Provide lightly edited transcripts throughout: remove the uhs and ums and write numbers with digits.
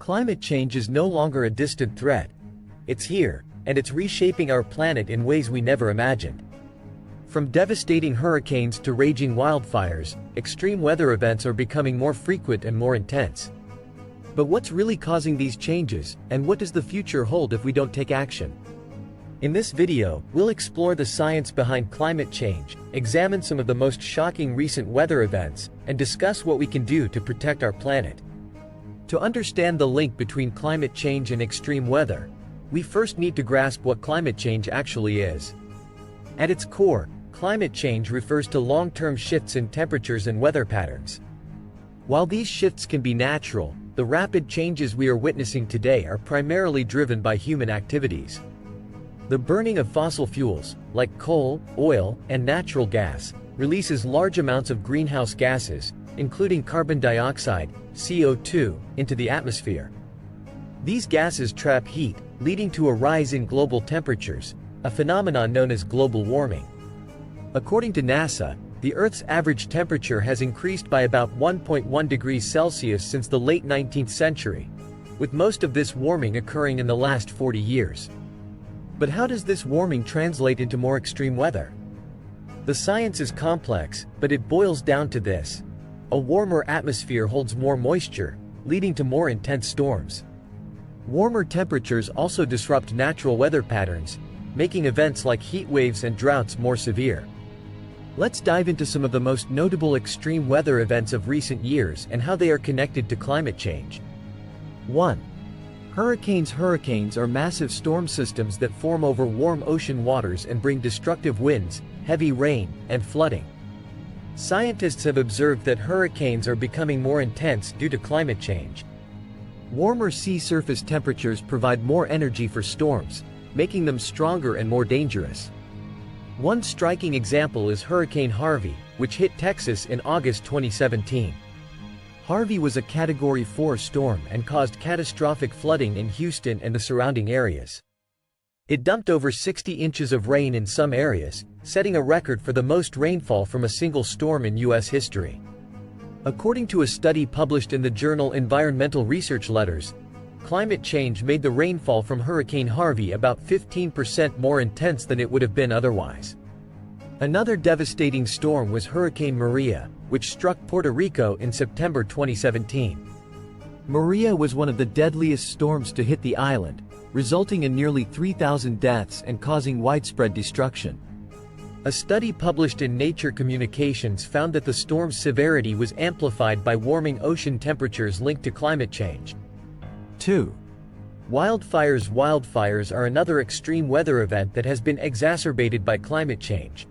Climate change is no longer a distant threat. It's here, and it's reshaping our planet in ways we never imagined. From devastating hurricanes to raging wildfires, extreme weather events are becoming more frequent and more intense. But what's really causing these changes, and what does the future hold if we don't take action? In this video, we'll explore the science behind climate change, examine some of the most shocking recent weather events, and discuss what we can do to protect our planet. To understand the link between climate change and extreme weather, we first need to grasp what climate change actually is. At its core, climate change refers to long-term shifts in temperatures and weather patterns. While these shifts can be natural, the rapid changes we are witnessing today are primarily driven by human activities. The burning of fossil fuels, like coal, oil, and natural gas, releases large amounts of greenhouse gases, including carbon dioxide, CO2, into the atmosphere. These gases trap heat, leading to a rise in global temperatures, a phenomenon known as global warming. According to NASA, the Earth's average temperature has increased by about 1.1 degrees Celsius since the late 19th century, with most of this warming occurring in the last 40 years. But how does this warming translate into more extreme weather? The science is complex, but it boils down to this: a warmer atmosphere holds more moisture, leading to more intense storms. Warmer temperatures also disrupt natural weather patterns, making events like heat waves and droughts more severe. Let's dive into some of the most notable extreme weather events of recent years and how they are connected to climate change. 1. Hurricanes. Hurricanes are massive storm systems that form over warm ocean waters and bring destructive winds, heavy rain, and flooding. Scientists have observed that hurricanes are becoming more intense due to climate change. Warmer sea surface temperatures provide more energy for storms, making them stronger and more dangerous. One striking example is Hurricane Harvey, which hit Texas in August 2017. Harvey was a Category 4 storm and caused catastrophic flooding in Houston and the surrounding areas. It dumped over 60 inches of rain in some areas, setting a record for the most rainfall from a single storm in U.S. history. According to a study published in the journal Environmental Research Letters, climate change made the rainfall from Hurricane Harvey about 15% more intense than it would have been otherwise. Another devastating storm was Hurricane Maria, which struck Puerto Rico in September 2017. Maria was one of the deadliest storms to hit the island, resulting in nearly 3,000 deaths and causing widespread destruction. A study published in Nature Communications found that the storm's severity was amplified by warming ocean temperatures linked to climate change. 2. Wildfires. Wildfires are another extreme weather event that has been exacerbated by climate change.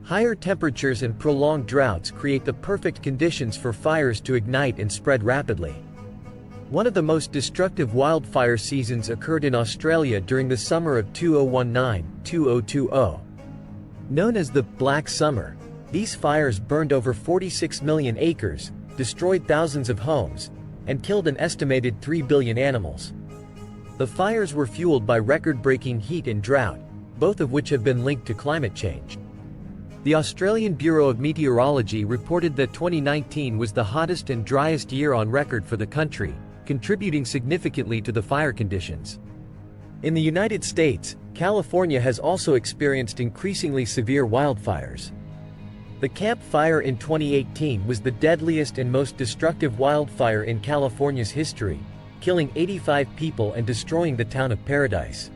Higher temperatures and prolonged droughts create the perfect conditions for fires to ignite and spread rapidly. One of the most destructive wildfire seasons occurred in Australia during the summer of 2019-2020. Known as the Black Summer, these fires burned over 46 million acres, destroyed thousands of homes, and killed an estimated 3 billion animals. The fires were fueled by record-breaking heat and drought, both of which have been linked to climate change. The Australian Bureau of Meteorology reported that 2019 was the hottest and driest year on record for the country, contributing significantly to the fire conditions. In the United States, California has also experienced increasingly severe wildfires. The Camp Fire in 2018 was the deadliest and most destructive wildfire in California's history, killing 85 people and destroying the town of Paradise.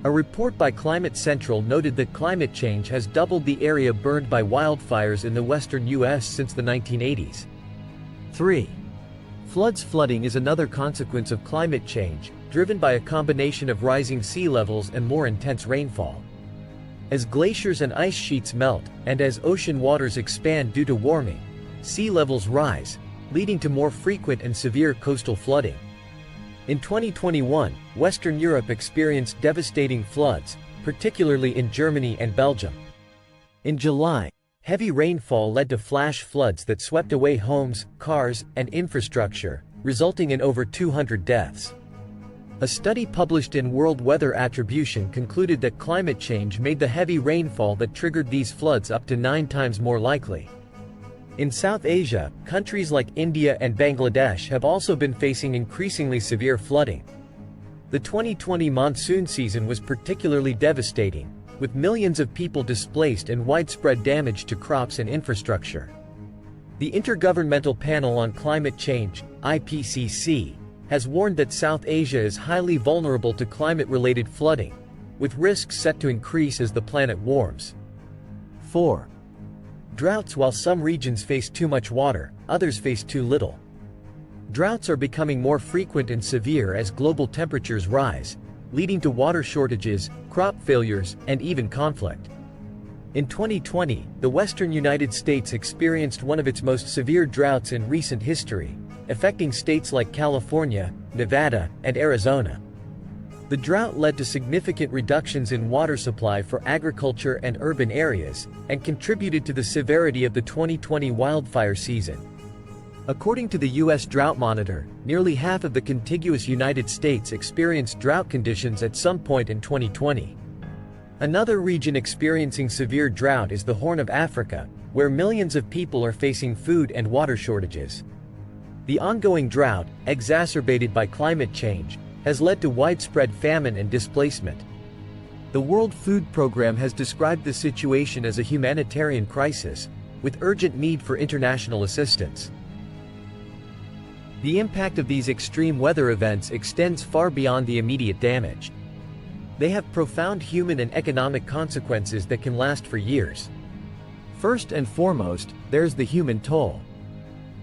A report by Climate Central noted that climate change has doubled the area burned by wildfires in the western U.S. since the 1980s. 3. Floods. Flooding is another consequence of climate change, driven by a combination of rising sea levels and more intense rainfall. As glaciers and ice sheets melt, and as ocean waters expand due to warming, sea levels rise, leading to more frequent and severe coastal flooding. In 2021, Western Europe experienced devastating floods, particularly in Germany and Belgium. In July, heavy rainfall led to flash floods that swept away homes, cars, and infrastructure, resulting in over 200 deaths. A study published in World Weather Attribution concluded that climate change made the heavy rainfall that triggered these floods up to 9 times more likely. In South Asia, countries like India and Bangladesh have also been facing increasingly severe flooding. The 2020 monsoon season was particularly devastating, with millions of people displaced and widespread damage to crops and infrastructure. The Intergovernmental Panel on Climate Change, IPCC, has warned that South Asia is highly vulnerable to climate-related flooding, with risks set to increase as the planet warms. 4. Droughts. While some regions face too much water, others face too little. Droughts are becoming more frequent and severe as global temperatures rise, leading to water shortages, crop failures, and even conflict. In 2020, the western United States experienced one of its most severe droughts in recent history, affecting states like California, Nevada, and Arizona. The drought led to significant reductions in water supply for agriculture and urban areas, and contributed to the severity of the 2020 wildfire season. According to the U.S. Drought Monitor, nearly half of the contiguous United States experienced drought conditions at some point in 2020. Another region experiencing severe drought is the Horn of Africa, where millions of people are facing food and water shortages. The ongoing drought, exacerbated by climate change, has led to widespread famine and displacement. The World Food Programme has described the situation as a humanitarian crisis, with urgent need for international assistance. The impact of these extreme weather events extends far beyond the immediate damage. They have profound human and economic consequences that can last for years. First and foremost, there's the human toll.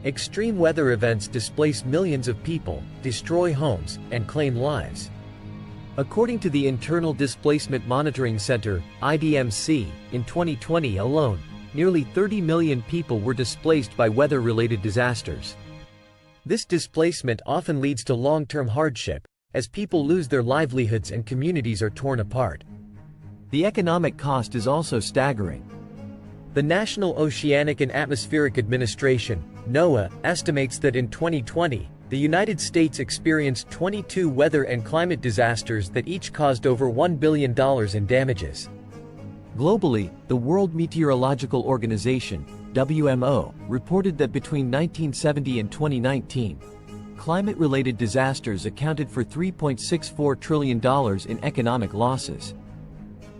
Extreme weather events displace millions of people, destroy homes, and claim lives. According to the Internal Displacement Monitoring Center, IDMC, in 2020 alone, nearly 30 million people were displaced by weather-related disasters. This displacement often leads to long-term hardship, as people lose their livelihoods and communities are torn apart. The economic cost is also staggering. The National Oceanic and Atmospheric Administration, NOAA, estimates that in 2020, the United States experienced 22 weather and climate disasters that each caused over $1 billion in damages. Globally, the World Meteorological Organization, WMO, reported that between 1970 and 2019, climate-related disasters accounted for $3.64 trillion in economic losses.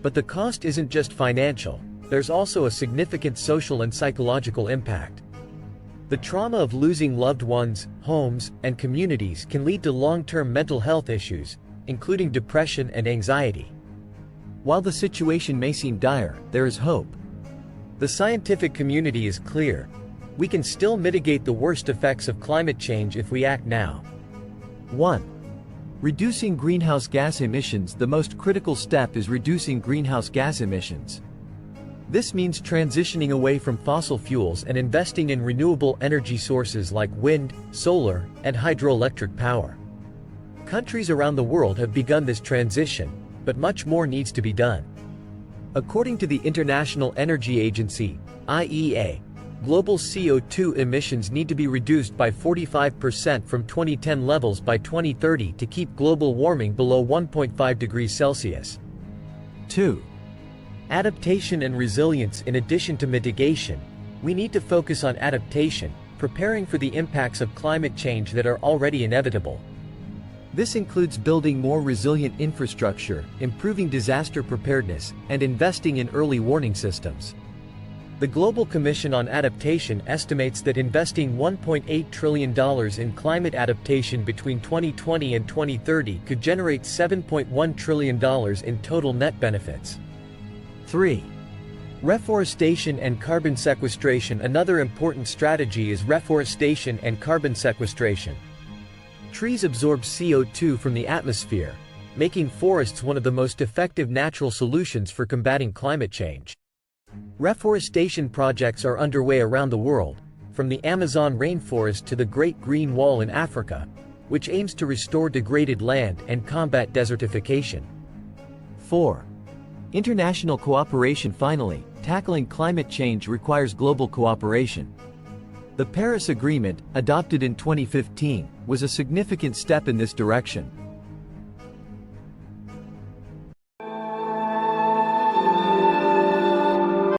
But the cost isn't just financial, there's also a significant social and psychological impact. The trauma of losing loved ones, homes, and communities can lead to long-term mental health issues, including depression and anxiety. While the situation may seem dire, there is hope. The scientific community is clear. We can still mitigate the worst effects of climate change if we act now. 1. Reducing greenhouse gas emissions. The most critical step is reducing greenhouse gas emissions. This means transitioning away from fossil fuels and investing in renewable energy sources like wind, solar, and hydroelectric power. Countries around the world have begun this transition, but much more needs to be done. According to the International Energy Agency, IEA, global CO2 emissions need to be reduced by 45% from 2010 levels by 2030 to keep global warming below 1.5 degrees Celsius. 2. Adaptation and resilience. In addition to mitigation, we need to focus on adaptation, preparing for the impacts of climate change that are already inevitable. This includes building more resilient infrastructure, improving disaster preparedness, and investing in early warning systems. The Global Commission on Adaptation estimates that investing $1.8 trillion in climate adaptation between 2020 and 2030 could generate $7.1 trillion in total net benefits. 3. Reforestation and carbon sequestration. Another important strategy is reforestation and carbon sequestration. Trees absorb CO2 from the atmosphere, making forests one of the most effective natural solutions for combating climate change. Reforestation projects are underway around the world, from the Amazon rainforest to the Great Green Wall in Africa, which aims to restore degraded land and combat desertification. 4. International cooperation. Finally, tackling climate change requires global cooperation. The Paris Agreement, adopted in 2015, was a significant step in this direction.